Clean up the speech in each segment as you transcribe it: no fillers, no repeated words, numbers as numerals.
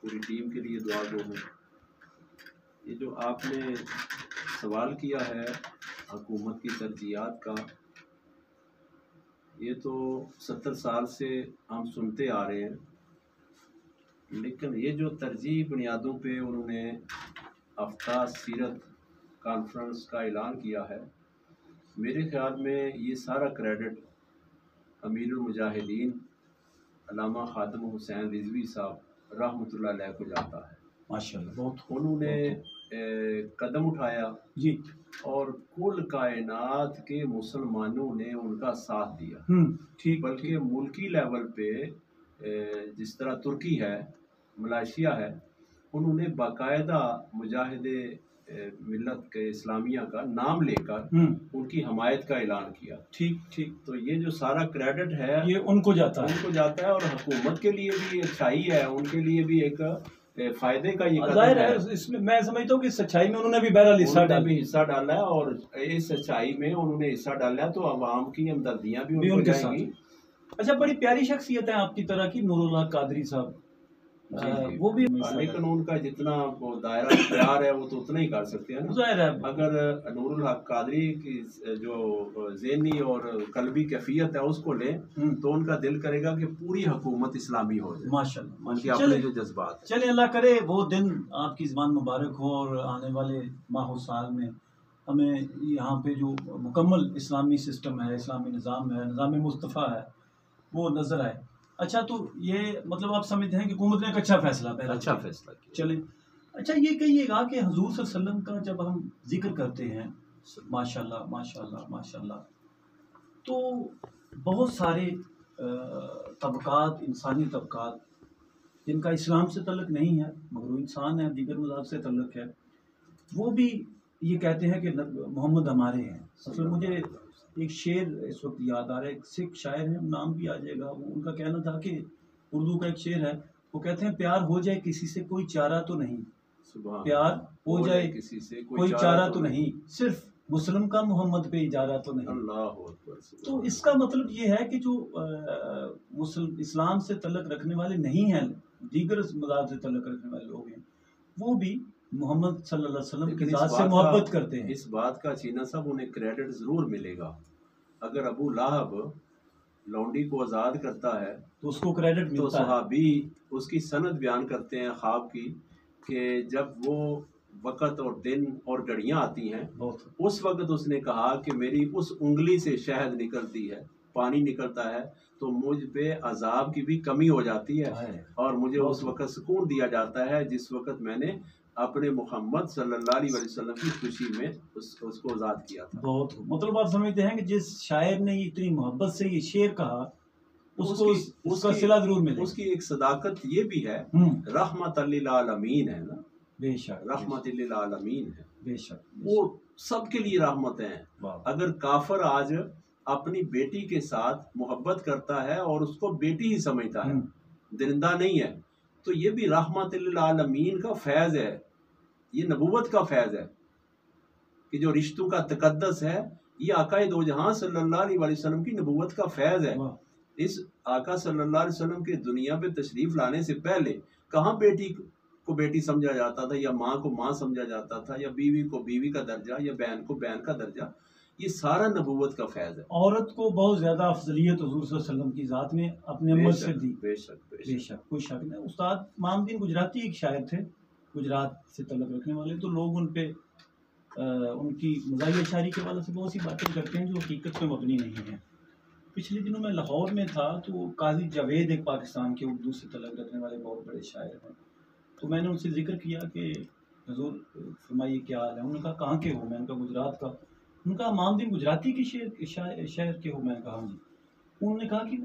पूरी टीम के लिए दुआ गो हूँ। ये जो आपने सवाल किया है हुकूमत की तरजीहात का, ये तो 70 साल से हम सुनते आ रहे हैं, लेकिन ये जो तरजीह बुनियादों पे उन्होंने हफ्ता सीरत कॉन्फ्रेंस का ऐलान किया है, मेरे ख्याल में ये सारा क्रेडिट अमीरुल मुजाहिदीन अल्लामा खादिम हुसैन रिजवी साहब रहमतुल्लाह अलैह को जाता है। माशाल्लाह, बहुत उन्होंने कदम उठाया जी, और कुल कायनात के मुसलमानों ने उनका साथ दिया। ठीक, बल्कि मुल्की लेवल पे जिस तरह तुर्की है, मलेशिया है, उन्होंने बाकायदा मुजाहिदे मिल्लत के इस्लामिया का नाम लेकर उनकी हमायत का ऐलान किया। ठीक। तो ये जो सारा क्रेडिट है ये उनको जाता है और हुकूमत के लिए भी अच्छाई है, उनके लिए भी एक फायदे का ये जाहिर है। इसमें मैं समझता हूँ कि सच्चाई में उन्होंने भी बहरहाल हिस्सा डाला है, और इस सच्चाई में उन्होंने हिस्सा डाला है, तो अवाम की हमदर्दियाँ भी उनको जाएंगी। अच्छा, बड़ी प्यारी शख्सियत है आपकी तरह की नूरुल्लाह कादरी साहब, वो भी, लेकिन उनका जितना वो दायरा प्यार है वो तो उतना ही कर सकते हैं ना। जाहिर है, अगर नूरुल हक कादरी की जो ज़हनी और कल्बी कैफियत है उसको ले तो उनका दिल करेगा कि पूरी हुकूमत इस्लामी हो जाए। माशाल्लाह, उनके अपने जो जज्बात। चले, अल्लाह करे वो दिन आपकी ज़बान मुबारक हो और आने वाले माह साल में हमें यहाँ पे जो मुकम्मल इस्लामी सिस्टम है, इस्लामी निज़ाम है, निज़ाम मुस्तफ़ा है, वो नज़र आए। अच्छा, तो ये मतलब आप समझते हैं कि हुकूमत ने एक अच्छा फैसला किया। चले, अच्छा, ये कहिएगा कि हुजूर सल्लल्लाहु अलैहि वसल्लम का जब हम जिक्र करते हैं, माशाल्लाह माशाल्लाह माशाल्लाह, तो बहुत सारे तबकात, इंसानी तबकात जिनका इस्लाम से तल्लुक़ नहीं है मगर वो इंसान है, दीगर मज़हब से तल्लुक़ है, वो भी ये कहते हैं कि मोहम्मद हमारे हैं। मतलब मुझे एक शेर इस वक्त याद आ रहा है, एक सिख शायर है, नाम भी आ जाएगा, वो उनका कहना था कि उर्दू का एक शेर है, वो कहते हैं प्यार हो जाए किसी से कोई चारा तो नहीं, प्यार हो जाए किसी से कोई चारा तो नहीं, सिर्फ मुस्लिम का मोहम्मद पे इजारा तो नहीं। तो इसका मतलब ये है कि जो मुस्लिम इस्लाम से तल्लुक़ रखने वाले नहीं हैं, दीगर मज़हब से तल्लुक़ रखने वाले लोग हैं, वो भी मोहम्मद सल्लल्लाहु अलैहि वसल्लम की ज़ात से मोहब्बत करते हैं। इस बात का चीना साहब उन्हें क्रेडिट ज़रूर मिलेगा। अगर अबू लहब लौंडी को आज़ाद करता है तो उसको क्रेडिट मिलता है। तो सहाबी उसकी सनद बयान करते हैं ख्वाब की कि जब वो वक़्त और दिन और घड़ियाँ आती हैं, उस वक़्त उसने कहा कि मेरी उस उंगली से शहद निकलती है, पानी निकलता है, तो मुझ पे अजाब की भी कमी हो जाती है और मुझे उस वक़्त सुकून दिया जाता है जिस वक़्त मैंने अपने मोहम्मद सल्लल्लाहु अलैहि वसल्लम की खुशी में उसको आज़ाद किया था। बहुत मतलब आप समझते हैं कि जिस शायर ने इतनी मोहब्बत से ये शेर कहा उसको उसका सिला जरूर मिले। उसकी एक सदाकत ये भी है, रहमतल लिल आलमीन है ना, बेशक रहमतल लिल आलमीन है, बेशक वो सबके लिए रहमत है। अगर काफर आज अपनी बेटी के साथ मोहब्बत करता है और उसको बेटी ही समझता है, दरिंदा नहीं है, तो ये भी रहमतल लिल आलमीन का फैज़ है, ये नबूवत का फैज़ है कि जो रिश्तों का तकद्दस है, ये आका दो जहां सल्लल्लाहु अलैहि वसल्लम की नबूवत का फैज़ है। इस आका सल्लल्लाहु अलैहि वसल्लम के दुनिया पे तशरीफ लाने से पहले कहाँ बेटी को बेटी समझा जाता था, या माँ को माँ समझा जाता था, या बीवी को बीवी का दर्जा, या बहन को बहन का दर्जा। ये सारा नबूवत का फैज़ है। औरत को बहुत ज्यादा अफजलियत हुजूर सल्लल्लाहु अलैहि वसल्लम की जात में अपने अम्मत से दी। बेशक कोई शक नहीं। उस्ताद मामदीन गुजराती एक शायर थे, गुजरात से तल्लुक़ रखने वाले, तो लोग उन पे उनकी मज़ाहिया शायरी के वाले से बहुत सी बातें करते हैं जो हकीकत पे मबनी नहीं है। पिछले दिनों मैं लाहौर में था, तो काजी जावेद एक पाकिस्तान के उर्दू से तल्लुक़ रखने वाले बहुत बड़े शायर हैं, तो मैंने उनसे जिक्र किया कि हुजूर फरमाइए क्या हाल है। उन्होंने कहा कहाँ के हो? मैंने कहा गुजरात का। उनका मामदीन गुजराती के शहर के हो? मैंने कहा जी। उन्होंने कहा कि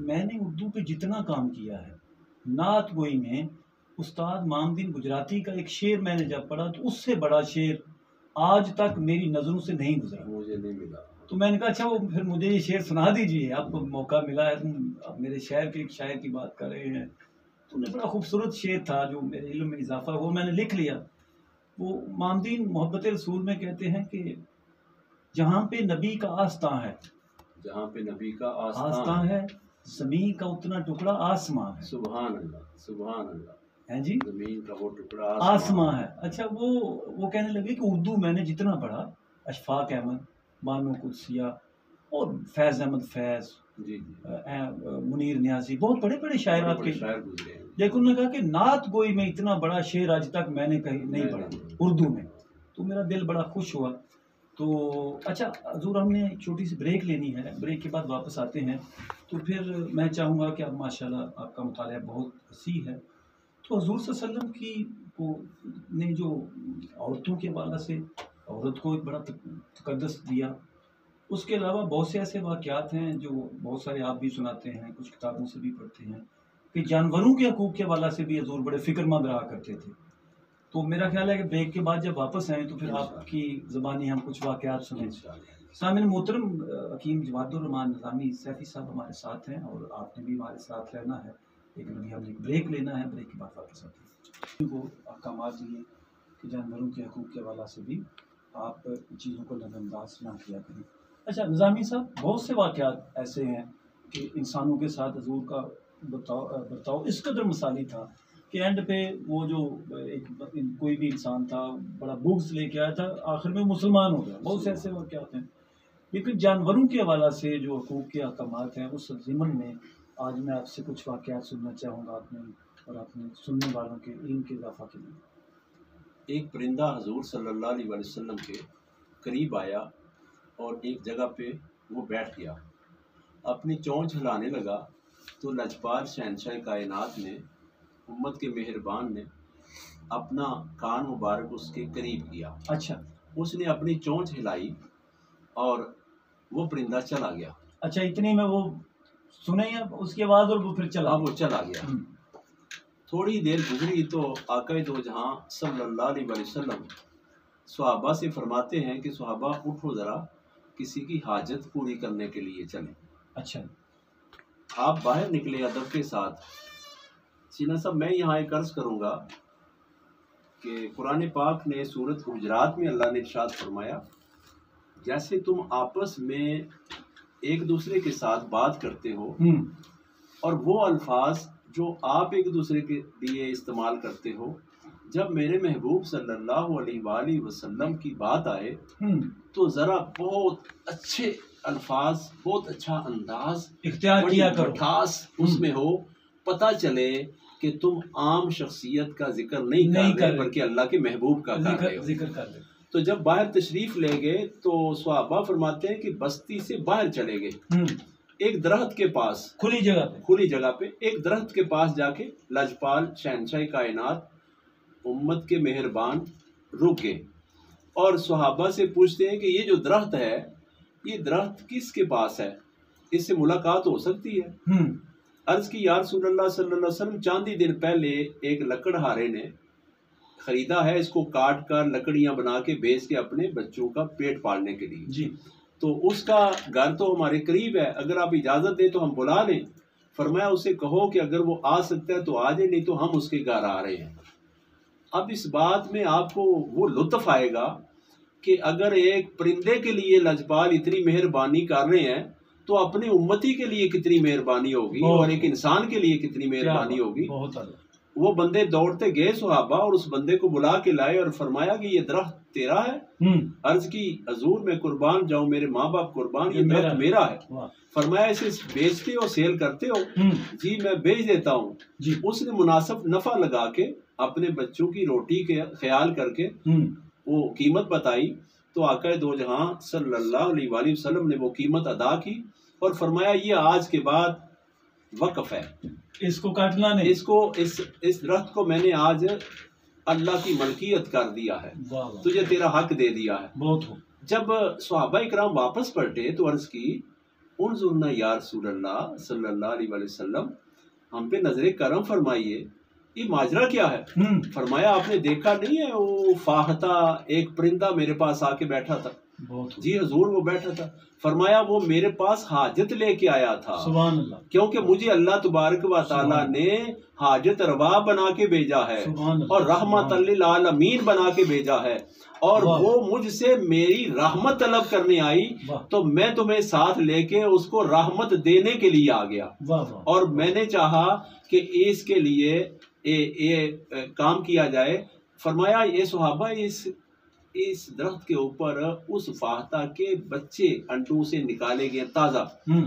मैंने उर्दू पे जितना काम किया है, नात गोई में उस्ताद मामदीन गुजराती का एक शेर मैंने जब पढ़ा तो उससे बड़ा शेर आज तक मेरी नज़रों से नहीं गुजरा, मुझे नहीं मिला। तो मैंने कहा अच्छा, वो फिर मुझे ये शेर सुना दीजिए, आपको मौका मिला है, तुम अब मेरे शहर के एक शायर की बात कर रहे हैं। तो उन्हें बड़ा खूबसूरत शेर था जो मेरे इल्म में इजाफा, वो मैंने लिख लिया। वो मामदीन मोहब्बत रसूल में कहते हैं कि जहाँ पे नबी का आस्था है, जहाँ पे नबी का आस्था है, ज़मीन का उतना टुकड़ा आसमां है। सुभान अल्लाह, सुभान अल्लाह। हैं जी, जमीन का वो टुकड़ा आसमां है। अच्छा, वो कहने लगे कि उर्दू मैंने जितना पढ़ा, अशफाक अहमद, बानो कुदसिया और फैज़ अहमद फैज़, जी मुनीर न्याजी, बहुत बड़े बड़े शायर आपके, शायर गुजरे हैं। लेकिन उन्होंने कहा कि नात गोई में इतना बड़ा शेर आज तक मैंने कहीं नहीं पढ़ा उर्दू में। तो मेरा दिल बड़ा खुश हुआ। तो अच्छा हजूर, हमने एक छोटी सी ब्रेक लेनी है, ब्रेक के बाद वापस आते हैं। तो फिर मैं चाहूँगा कि अब माशाल्लाह आपका मुतालिया बहुत वसी है, तो हजूर सल्लल्लाहु अलैहि वसल्लम की को ने जो औरतों के हवाले से औरत को एक बड़ा तकद्दस दिया, उसके अलावा बहुत से ऐसे वाक़यात हैं जो बहुत सारे आप भी सुनाते हैं, कुछ किताबों से भी पढ़ते हैं कि जानवरों के हकूक़ के हवाले से भी हजूर बड़े फ़िक्रमंद रहा करते थे। तो मेरा ख्याल है कि ब्रेक के बाद जब वापस आएँ तो फिर आपकी ज़बानी हम कुछ वाक़यात सुनें। सामिन मोहतरम, हकीम जवादुर रहमान निज़ामी सैफ़ी साहब हमारे साथ हैं और आपने भी हमारे साथ रहना है, लेकिन अभी हमने एक ब्रेक लेना है, ब्रेक के बाद वापस आते हैं। को अहकामात दिए कि जानवरों के हकूक़ के हवाले से भी आप चीज़ों को नज़रअंदाज ना किया करें। अच्छा निज़ामी साहब, बहुत से वाक़यात ऐसे हैं कि इंसानों के साथ हजूर का बर्ताव इस कदर मसाली था कि एंड पे वो जो कोई भी इंसान था बड़ा बुग़्ज़ लेके आया था, आखिर में मुसलमान हो गया। बहुत से ऐसे वाक़यात हैं। लेकिन जानवरों के हवाले से जो हकूक़ के अहकामात हैं, उस ज़िमन में आज मैं आपसे कुछ वाक़यात सुनना चाहूँगा अपने और अपने सुनने वालों के इल्म के इजाफ़ा के लिए। एक परिंदा हजूर सल्लल्लाहु अलैहि वसल्लम के करीब आया और एक जगह पे वो बैठ गया, अपनी चोंच हिलाने लगा। तो लजपाल शहंशाह कायनात ने, उम्मत के मेहरबान ने अपना कान मुबारक उसके करीब किया। अच्छा, उसने अपनी चोंच हिलाई और वो परिंदा चला गया। अच्छा, इतनी में वो सुने या उसके बाद और वो फिर चला? वो चला गया। थोड़ी देर गुजरी तो आक़ाए दो जहां सल्लल्लाहु अलैहि वसल्लम सहाबा से फरमाते हैं कि सहाबा उठो ज़रा, किसी की हाजत पूरी करने के लिए चलें। अच्छा, आप बाहर निकले अदब के साथ। सीना साहब, मैं यहाँ एक अर्ज़ करूँगा कि कुरान पाक ने सूरत हुजरात में अल्लाह ने इरशाद फरमाया, जैसे तुम आपस में एक दूसरे के साथ बात करते हो और वो अल्फाज जो आप एक दूसरे के लिए इस्तेमाल करते हो, जब मेरे महबूब सल्लल्लाहु अलैहि वसल्लम की बात आए तो ज़रा बहुत अच्छे अल्फाज, बहुत अच्छा अंदाज इख्तियार किया करो, मिठास उसमें हो, पता चले कि तुम आम शख्सियत का जिक्र नहीं कर रहे बल्कि अल्लाह के महबूब का कर रहे हो। जिक्र कर रहे हो। तो जब बाहर तशरीफ ले गए तो सहाबा फरमाते हैं कि बस्ती से बाहर चले गए, एक दरख्त के पास, खुली जगह पे एक दरख्त के पास जाके लजपाल शहंशाह कायनात, उम्मत के मेहरबान रुक गए और सहाबा से पूछते हैं कि ये जो दरख्त है, ये दरख्त किसके पास है, इससे मुलाकात हो सकती है? अर्ज की या रसूलल्लाह सल्लल्लाहु अलैहि वसल्लम, चांदी दिन पहले एक लकड़हारे ने खरीदा है, इसको काट कर लकड़ियां बना के बेच के अपने बच्चों का पेट पालने के लिए जी। तो उसका घर तो हमारे करीब है, अगर आप इजाज़त दें तो हम बुला लें। फरमाया उसे कहो कि अगर वो आ सकता है तो आ जाए, नहीं तो हम उसके घर आ रहे हैं। अब इस बात में आपको वो लुत्फ आएगा कि अगर एक परिंदे के लिए लजपाल इतनी मेहरबानी कर रहे हैं तो अपने उम्मती के लिए कितनी मेहरबानी होगी और एक इंसान के लिए कितनी मेहरबानी होगी। वो बंदे दौड़ते गए सहाबा और उस बंदे को बुला के लाए और फरमाया कि ये दरख्त तेरा है? अर्ज की हजूर मैं कुर्बान जाऊं, मेरे माँ बाप कुर्बान, ये दरख्त मेरा है। फरमाया इसे बेचते हो, सेल करते हो? जी मैं बेच देता हूँ। उसने मुनासिब नफा लगा के अपने बच्चों की रोटी के ख्याल करके वो कीमत बताई तो आका दो जहां सल्लल्लाहु अलैहि वसल्लम ने वो कीमत अदा की और फरमाया ये आज के बाद वक़्फ़ है, इसको काटना नहीं, इसको इस दरख्त को मैंने आज अल्लाह की मलकियत कर दिया है, तुझे तेरा हक दे दिया है। बहुत हो। जब सहाबा इकराम वापस पलटे तो अर्ज की उन्जुरना या रसूलल्लाह सल्लल्लाहु अलैहि वसल्लम, हम पे नजरे करम फरमाइए, ये माजरा क्या है? फरमाया आपने देखा नहीं है वो फाहता एक परिंदा मेरे पास आके बैठा था? जी हजूर वो बैठा था। फरमाया वो मेरे पास हाजत लेके आया था, सुभान अल्लाह, क्योंकि मुझे अल्लाह तबारक व तआला ने हाजत रवा बना के भेजा है और रहमतल लिल आलमीन बना के भेजा है और वो मुझसे मेरी रहमत तलब करने आई तो मैं तुम्हें साथ लेके उसको रहमत देने के लिए आ गया और मैंने चाहा कि इसके लिए काम किया जाए। फरमाया ये सुहाबा इस दरख्त के ऊपर उस फाहता के बच्चे अंडों से निकाले गए ताजा,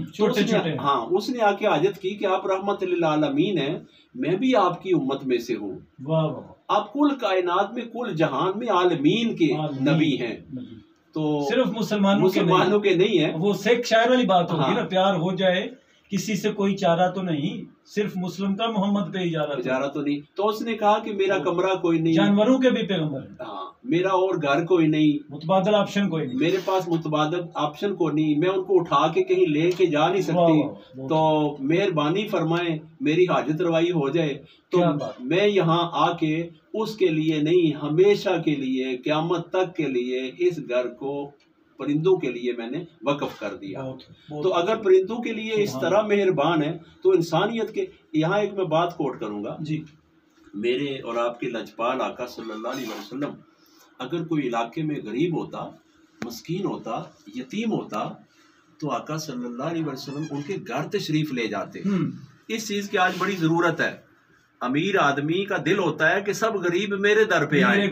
छोटे छोटे। हाँ, उसने आके हाजत की कि आप रहमत लिल आलमीन हैं, मैं भी आपकी उम्मत में से हूँ। आप कुल कायनात में, कुल जहान में आलमीन के नबी हैं। तो सिर्फ मुसलमानों के नहीं है। वो शेख शायर वाली बात होगी। हाँ। ना, प्यार हो जाए किसी से कोई चारा तो नहीं, सिर्फ मुस्लिम का मोहम्मद पे इजारा तो नहीं। तो उसने कहा कि मेरा कमरा कोई नहीं, जानवरों के भी पैगंबर है। हाँ, मेरा और घर कोई नहीं, मुतबादल ऑप्शन कोई नहीं, मेरे पास मुतबादल ऑप्शन को नहीं, मैं उनको उठा के कहीं ले के जा नहीं सकती। तो मेहरबानी फरमाए मेरी हाजत रवाई हो जाए, तो मैं यहाँ आके उसके लिए नहीं, हमेशा के लिए, क़यामत तक के लिए इस घर को परिंदों के लिए मैंने वक्फ कर दिया। तो अगर परिंदों के लिए इस तरह मेहरबान है तो इंसानियत के, यहाँ एक मैं बात कोट करूंगा जी, मेरे और आपके लजपाल आका सल्लल्लाहु अलैहि वसल्लम, अगर कोई इलाके में गरीब होता, मस्कीन होता, यतीम होता, तो आका सल्लल्लाहु अलैहि वसल्लम उनके घर तशरीफ ले जाते। इस चीज की आज बड़ी जरूरत है। अमीर आदमी का दिल होता है कि सब गरीब मेरे दर पे आए।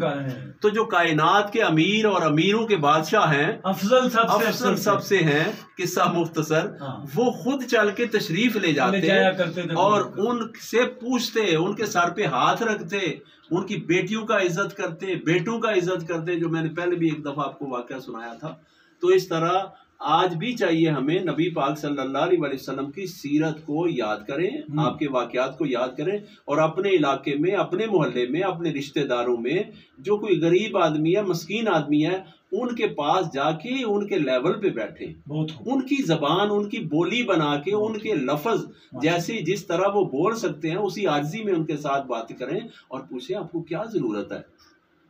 तो जो कायनात के अमीर और अमीरों के बादशाह हैं, अफजल सबसे हैं, किस्सा मुख्तसर, वो खुद चल के तशरीफ ले जाते और उनसे पूछते, उनके सर पे हाथ रखते, उनकी बेटियों का इज्जत करते, बेटों का इज्जत करते, जो मैंने पहले भी एक दफा आपको वाकया सुनाया था। तो इस तरह आज भी चाहिए हमें नबी पाक सल्लल्लाहु अलैहि वसल्लम की सीरत को याद करें, आपके वाकयात को याद करें, और अपने इलाके में, अपने मोहल्ले में, अपने रिश्तेदारों में जो कोई गरीब आदमी है, मस्कीन आदमी है, उनके पास जाके उनके लेवल पे बैठे, उनकी जबान, उनकी बोली बना के, उनके लफ्ज जैसे जिस तरह वो बोल सकते हैं उसी आजिज़ी में उनके साथ बात करें और पूछें आपको क्या जरूरत है,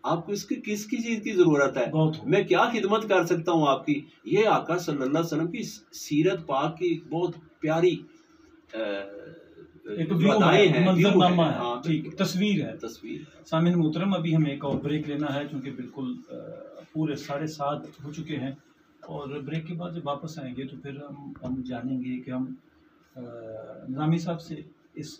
आपको किसकी चीज की जरूरत है, मैं क्या खिदमत कर सकता हूँ आपकी। ये आका सल्लल्लाहु अलैहि वसल्लम की सीरत पाक की बहुत प्यारी बताएं हैं, मंजरनामा है, हाँ, ठीक, तस्वीर है। सामिन मोहतरम, अभी हमें एक और ब्रेक लेना है क्योंकि बिल्कुल पूरे 7:30 हो चुके हैं, और ब्रेक के बाद जब वापस आएंगे तो फिर हम जानेंगे कि हम निज़ामी साहब से इस